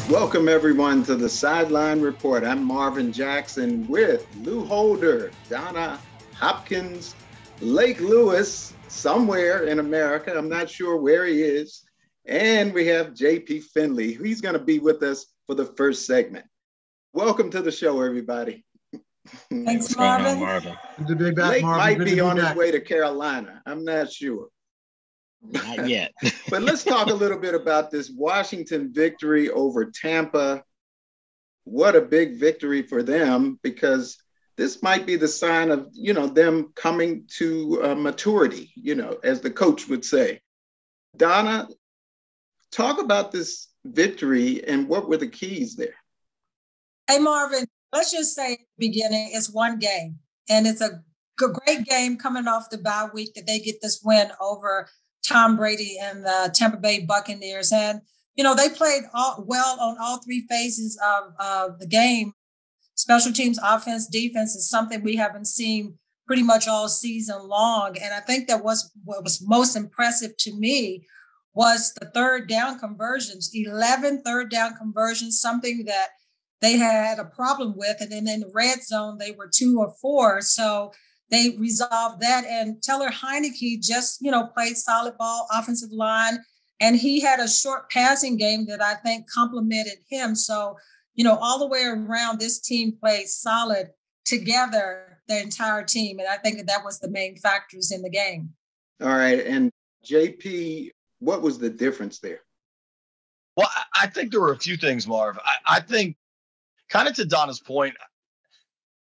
Welcome, everyone, to the Sideline Report. I'm Marvin Jackson with Lou Holder, Donna Hopkins, Lake Lewis, somewhere in America. I'm not sure where he is. And we have JP Finlay. He's going to be with us for the first segment. Welcome to the show, everybody. Thanks, Marvin. Good to be back, Lake Marvin. might be on his way to Carolina. I'm not sure. Not yet. But let's talk a little bit about this Washington victory over Tampa. What a big victory for them, because this might be the sign of, them coming to maturity, as the coach would say. Donna, talk about this victory and what were the keys there? Hey, Marvin, let's just say at the beginning, it's one game, and it's a great game coming off the bye week that they get this win over Tom Brady and the Tampa Bay Buccaneers. And, they played well on all three phases of the game. Special teams, offense, defense is something we haven't seen pretty much all season long. And I think that what was most impressive to me was the third down conversions, 11 third down conversions, something that they had a problem with. And then in the red zone, they were 2 or 4. So they resolved that. And Taylor Heineke just, played solid ball, offensive line. And he had a short passing game that I think complemented him. So, all the way around, this team played solid together, the entire team. And I think that was the main factors in the game. All right. And JP, what was the difference there? Well, I think there were a few things, Marv. I think, kind of to Donna's point,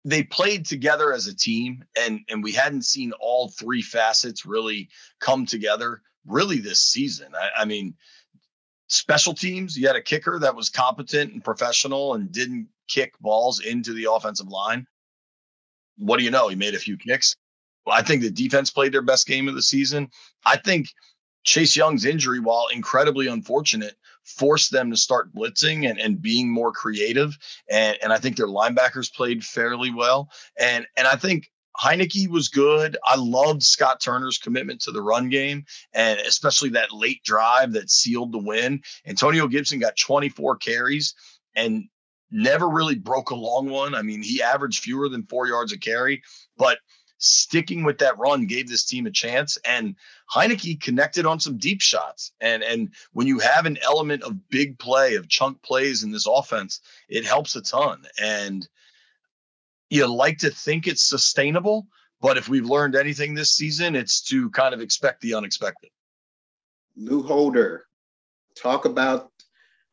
they played together as a team, and we hadn't seen all three facets really come together really this season. I mean, special teams, you had a kicker that was competent and professional and didn't kick balls into the offensive line. What do you know? He made a few kicks. Well, I think the defense played their best game of the season. I think Chase Young's injury, while incredibly unfortunate, forced them to start blitzing and being more creative. And I think their linebackers played fairly well. And I think Heineke was good. I loved Scott Turner's commitment to the run game, and especially that late drive that sealed the win. Antonio Gibson got 24 carries and never really broke a long one. I mean, he averaged fewer than 4 yards a carry, but sticking with that run gave this team a chance. And Heineke connected on some deep shots. And when you have an element of big play, of chunk plays in this offense, it helps a ton. And you like to think it's sustainable, but if we've learned anything this season, it's to kind of expect the unexpected. Lou Holder, talk about,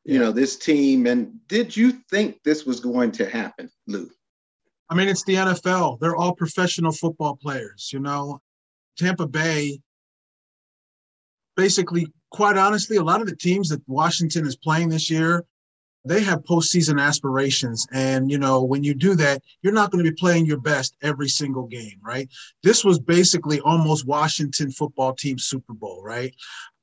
this team. And did you think this was going to happen, Lou? I mean, it's the NFL. They're all professional football players, Tampa Bay, basically, quite honestly, a lot of the teams that Washington is playing this year, they have postseason aspirations. And, when you do that, you're not going to be playing your best every single game, right? This was basically almost Washington football team Super Bowl, right?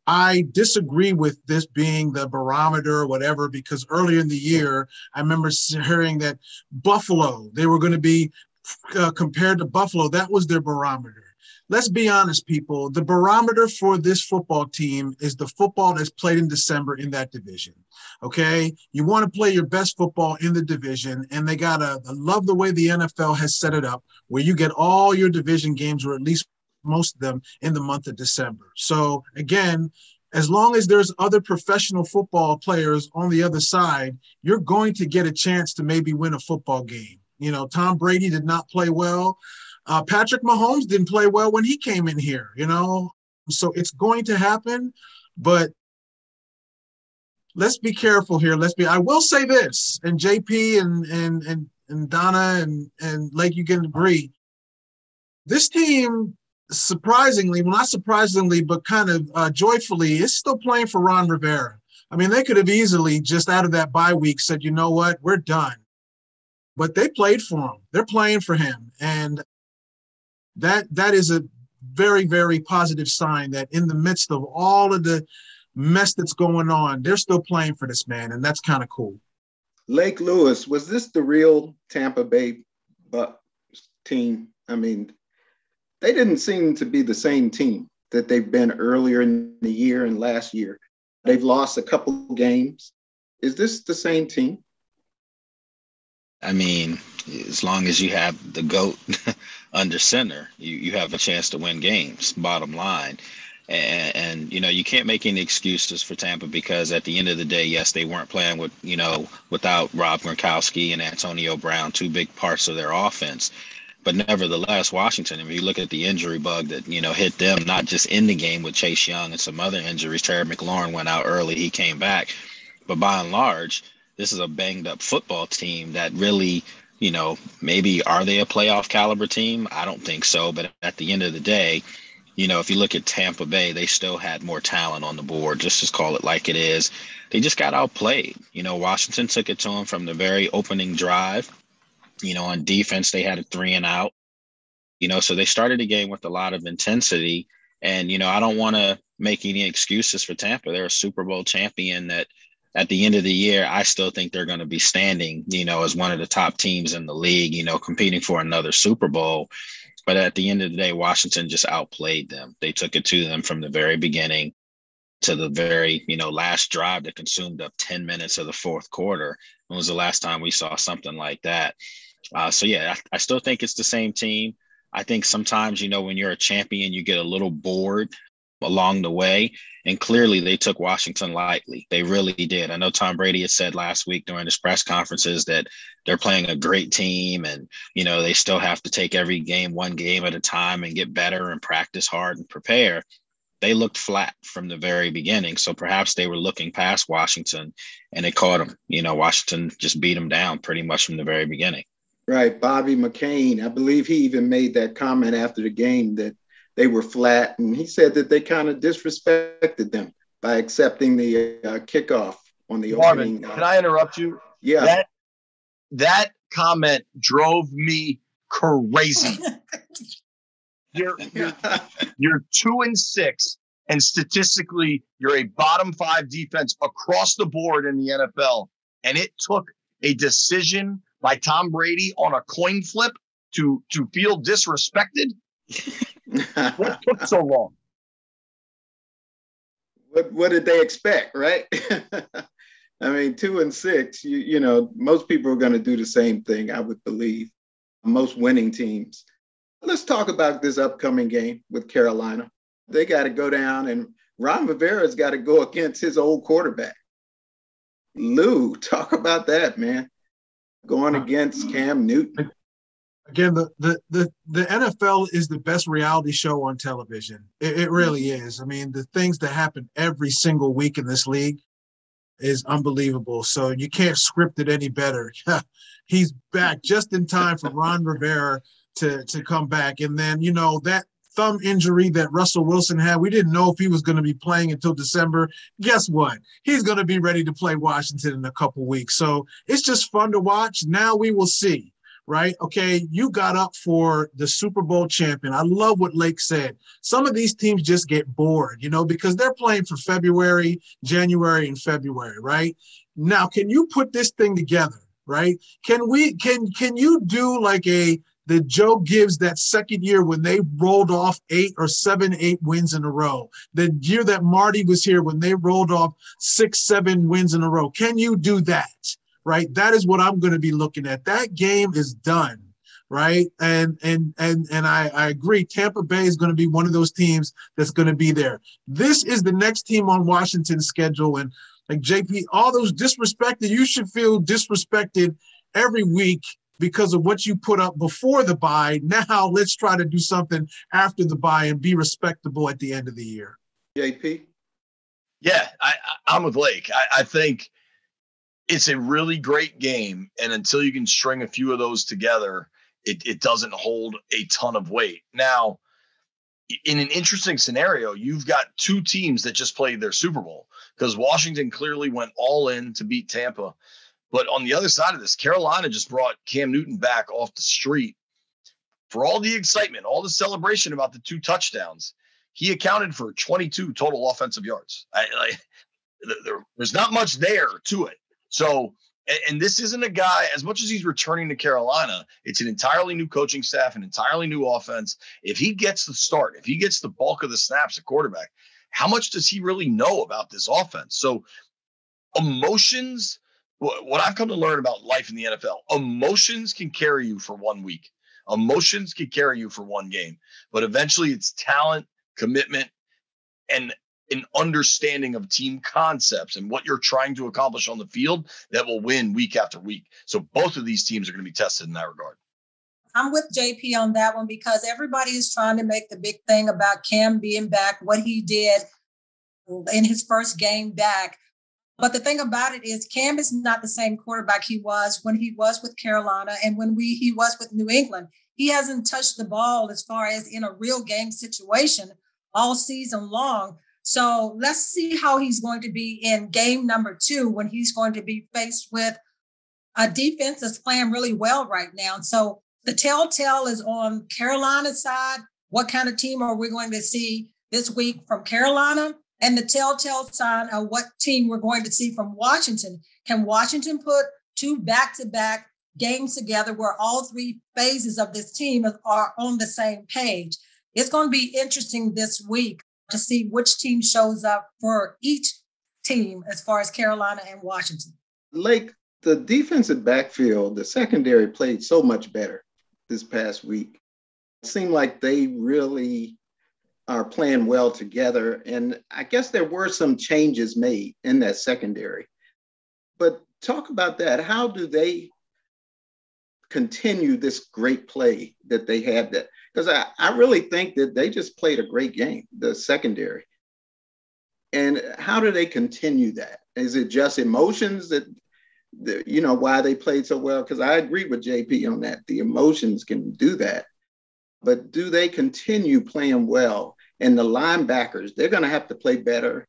I disagree with this being the barometer or whatever, because earlier in the year, I remember hearing that Buffalo, they were going to be compared to Buffalo. That was their barometer. Let's be honest, people. The barometer for this football team is the football that's played in December in that division. Okay? You want to play your best football in the division, and I love the way the NFL has set it up, where you get all your division games, or at least most of them, in the month of December. So again, as long as there's other professional football players on the other side, you're going to get a chance to maybe win a football game. Tom Brady did not play well. Patrick Mahomes didn't play well when he came in here, so it's going to happen, but let's be careful here. I will say this, and JP and Donna and Lake, you can agree. This team, surprisingly, well, not surprisingly, but kind of joyfully, is still playing for Ron Rivera. I mean, they could have easily just out of that bye week said, you know what, we're done. But they played for him. They're playing for him. And that is a very, very positive sign that in the midst of all of the mess that's going on, they're still playing for this man. And that's kind of cool. Lake Lewis, was this the real Tampa Bay Bucs team? I mean, they didn't seem to be the same team that they've been earlier in the year and last year. They've lost a couple games. Is this the same team? I mean, as long as you have the GOAT under center, you have a chance to win games, bottom line. And, you can't make any excuses for Tampa because at the end of the day, yes, they weren't playing with, without Rob Gronkowski and Antonio Brown, two big parts of their offense. But nevertheless, Washington, if you look at the injury bug that, hit them, not just in the game with Chase Young and some other injuries. Terry McLaurin went out early. He came back. But by and large, this is a banged up football team that really, maybe are they a playoff caliber team? I don't think so. But at the end of the day, if you look at Tampa Bay, they still had more talent on the board. Just call it like it is. They just got outplayed. Washington took it to them from the very opening drive. On defense, they had a 3 and out. So they started the game with a lot of intensity. And, I don't want to make any excuses for Tampa. They're a Super Bowl champion that at the end of the year, I still think they're going to be standing, as one of the top teams in the league, competing for another Super Bowl. But at the end of the day, Washington just outplayed them. They took it to them from the very beginning to the very, last drive that consumed up 10 minutes of the fourth quarter. When was the last time we saw something like that? So, yeah, I still think it's the same team. I think sometimes, when you're a champion, you get a little bored along the way. And clearly they took Washington lightly. They really did. I know Tom Brady had said last week during his press conferences that they're playing a great team and, they still have to take every game, one game at a time and get better and practice hard and prepare. They looked flat from the very beginning. So perhaps they were looking past Washington and it caught them. Washington just beat them down pretty much from the very beginning. Right. Bobby McCain, I believe he even made that comment after the game that they were flat. And he said that they kind of disrespected them by accepting the kickoff on the Marvin, opening. Can I interrupt you? Yeah. That comment drove me crazy. You're 2-6, and statistically, you're a bottom 5 defense across the board in the NFL. And it took a decision by Tom Brady on a coin flip to feel disrespected. What took so long? What did they expect, right? I mean, 2-6, you know, most people are going to do the same thing, I would believe. Most winning teams. Let's talk about this upcoming game with Carolina. They got to go down, and Ron Rivera's got to go against his old quarterback. Lou, talk about that, man. Going against Cam Newton. Again, the NFL is the best reality show on television. It really is. I mean, the things that happen every single week in this league is unbelievable. So you can't script it any better. He's back just in time for Ron Rivera to come back. And then, you know, that thumb injury that Russell Wilson had, we didn't know if he was going to be playing until December. Guess what? He's going to be ready to play Washington in a couple weeks. So it's just fun to watch. Now we will see. Right? Okay, you got up for the Super Bowl champion. I love what Lake said. Some of these teams just get bored, you know, because they're playing for February, January, and February, right? Now, can you put this thing together, right? Can you do like the Joe Gibbs that second year when they rolled off 8 or 7, 8 wins in a row? The year that Marty was here when they rolled off 6, 7 wins in a row. Can you do that? Right, that is what I'm going to be looking at. That game is done, right? And I agree. Tampa Bay is going to be one of those teams that's going to be there. This is the next team on Washington's schedule, and like JP, all those disrespected. You should feel disrespected every week because of what you put up before the bye. Now let's try to do something after the bye and be respectable at the end of the year. JP, yeah, I'm with Lake. I think it's a really great game, and until you can string a few of those together, it doesn't hold a ton of weight. Now, in an interesting scenario, you've got two teams that just played their Super Bowl because Washington clearly went all in to beat Tampa. But on the other side of this, Carolina just brought Cam Newton back off the street. For all the excitement, all the celebration about the 2 touchdowns, he accounted for 22 total offensive yards. There's not much there to it. So, and this isn't a guy, as much as he's returning to Carolina, it's an entirely new coaching staff, an entirely new offense. If he gets the start, if he gets the bulk of the snaps at quarterback, how much does he really know about this offense? So Emotions, what I've come to learn about life in the NFL, emotions can carry you for 1 week. Emotions can carry you for one game, but eventually it's talent, commitment, and an understanding of team concepts and what you're trying to accomplish on the field that will win week after week. So both of these teams are going to be tested in that regard. I'm with JP on that one because everybody is trying to make the big thing about Cam being back, what he did in his first game back. But the thing about it is Cam is not the same quarterback he was when he was with Carolina and when he was with New England. He hasn't touched the ball as far as in a real game situation all season long. So let's see how he's going to be in game number 2 when he's going to be faced with a defense that's playing really well right now. And so the telltale is on Carolina's side. What kind of team are we going to see this week from Carolina? And the telltale sign of what team we're going to see from Washington. Can Washington put 2 back-to-back games together where all 3 phases of this team are on the same page? It's going to be interesting this week to see which team shows up for each team as far as Carolina and Washington. Lake, the defensive backfield, the secondary played so much better this past week. It seemed like they really are playing well together. And I guess there were some changes made in that secondary. But talk about that. How do they continue this great play that they had? That because I really think that they just played a great game, the secondary. And how do they continue that? Is it just emotions that why they played so well? Because I agree with JP on that. The emotions can do that. But do they continue playing well? And the linebackers, they're going to have to play better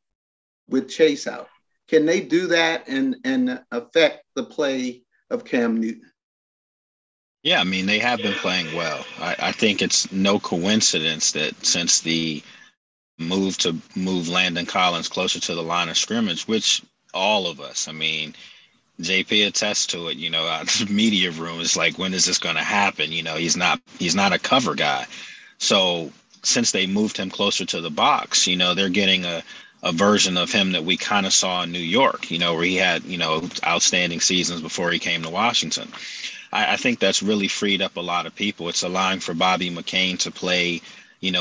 with Chase out. Can they do that and affect the play of Cam Newton? Yeah, I mean, they have been playing well. I think it's no coincidence that since the move to move Landon Collins closer to the line of scrimmage, which all of us, I mean, JP attests to it, the media room is like, when is this going to happen? He's not a cover guy. So since they moved him closer to the box, they're getting a version of him that we kind of saw in New York, where he had, outstanding seasons before he came to Washington. I think that's really freed up a lot of people. It's allowing for Bobby McCain to play,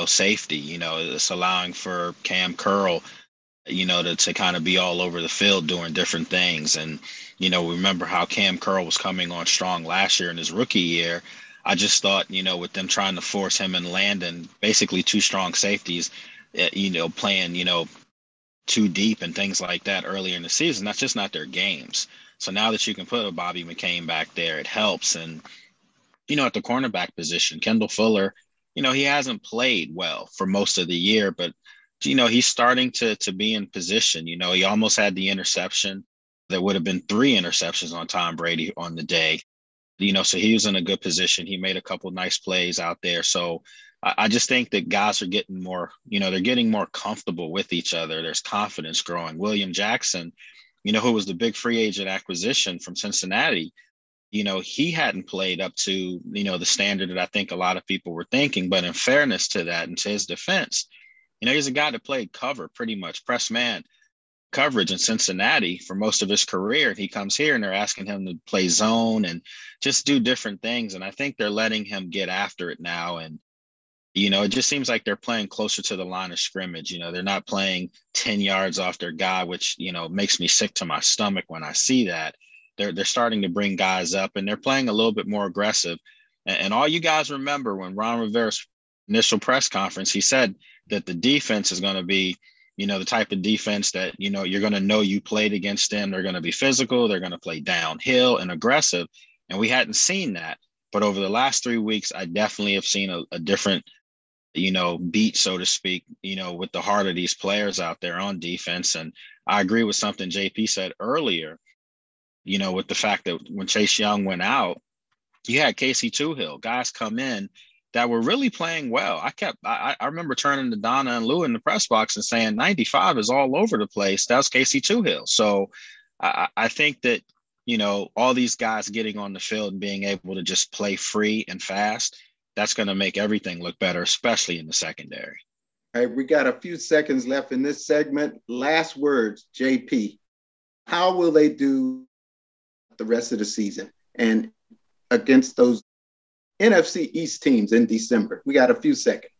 safety. It's allowing for Cam Curl, to kind of be all over the field doing different things. And, remember how Cam Curl was coming on strong last year in his rookie year. I just thought, with them trying to force him and Landon, basically 2 strong safeties, playing, too deep and things like that earlier in the season, that's just not their games. So now that you can put a Bobby McCain back there, it helps. And, at the cornerback position, Kendall Fuller, he hasn't played well for most of the year, but, he's starting to be in position. He almost had the interception. There would have been 3 interceptions on Tom Brady on the day. So he was in a good position. He made a couple of nice plays out there. So I just think that guys are getting more, they're getting more comfortable with each other. There's confidence growing. William Jackson, who was the big free agent acquisition from Cincinnati, he hadn't played up to, the standard that I think a lot of people were thinking. But in fairness to that and to his defense, he's a guy that played cover pretty much, press man coverage in Cincinnati for most of his career. He comes here and they're asking him to play zone and just do different things. And I think they're letting him get after it now. And, it just seems like they're playing closer to the line of scrimmage. They're not playing 10 yards off their guy, which, makes me sick to my stomach when I see that. They're starting to bring guys up and they're playing a little bit more aggressive. And all you guys remember when Ron Rivera's initial press conference, he said that the defense is going to be, the type of defense that, you're going to know you played against them. They're going to be physical. They're going to play downhill and aggressive. And we hadn't seen that. But over the last 3 weeks, I definitely have seen a different, beat, so to speak, with the heart of these players out there on defense. And I agree with something JP said earlier, with the fact that when Chase Young went out, you had Casey Toohill, guys come in that were really playing well. I remember turning to Donna and Lou in the press box and saying 95 is all over the place. That's Casey Toohill. So I think that, all these guys getting on the field and being able to just play free and fast, that's going to make everything look better, especially in the secondary. All right, we got a few seconds left in this segment. Last words, JP. how will they do the rest of the season and against those NFC East teams in December? We got a few seconds.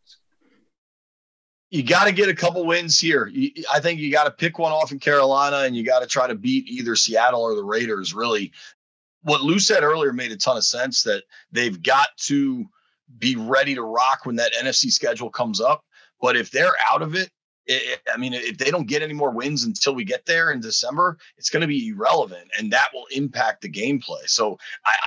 You got to get a couple wins here. I think you got to pick one off in Carolina, and you got to try to beat either Seattle or the Raiders, really. What Lou said earlier made a ton of sense, that they've got to be ready to rock when that NFC schedule comes up. But if they're out of it, if they don't get any more wins until we get there in December, it's going to be irrelevant, and that will impact the gameplay. So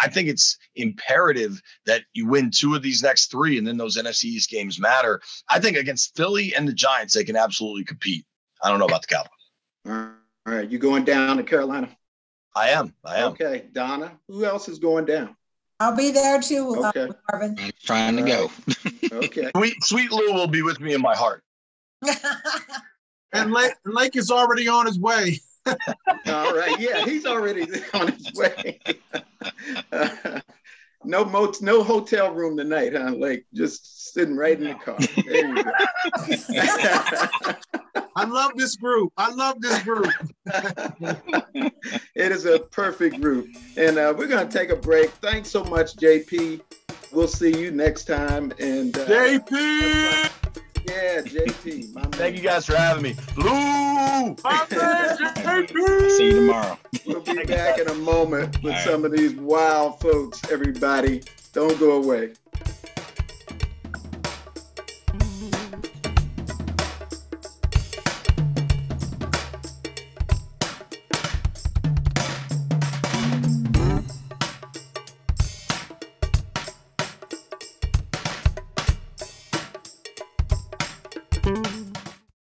I think it's imperative that you win 2 of these next 3, and then those NFC East games matter. I think against Philly and the Giants, they can absolutely compete. I don't know about the Cowboys. All right. You going down to Carolina? I am. Okay. Donna, who else is going down? I'll be there too, Okay. Marvin. I'm trying to go. Okay. Sweet Lou will be with me in my heart. And Lake is already on his way. All right. Yeah, he's already on his way. No hotel room tonight, huh, Lake? Just sitting right in the car. There you go. I love this group. It is a perfect group. And we're going to take a break. Thanks so much, JP. We'll see you next time. And JP! Yeah, JP. My man. Thank you guys for having me. Lou! See you tomorrow. We'll be back in a moment with some of these wild folks, everybody. Don't go away.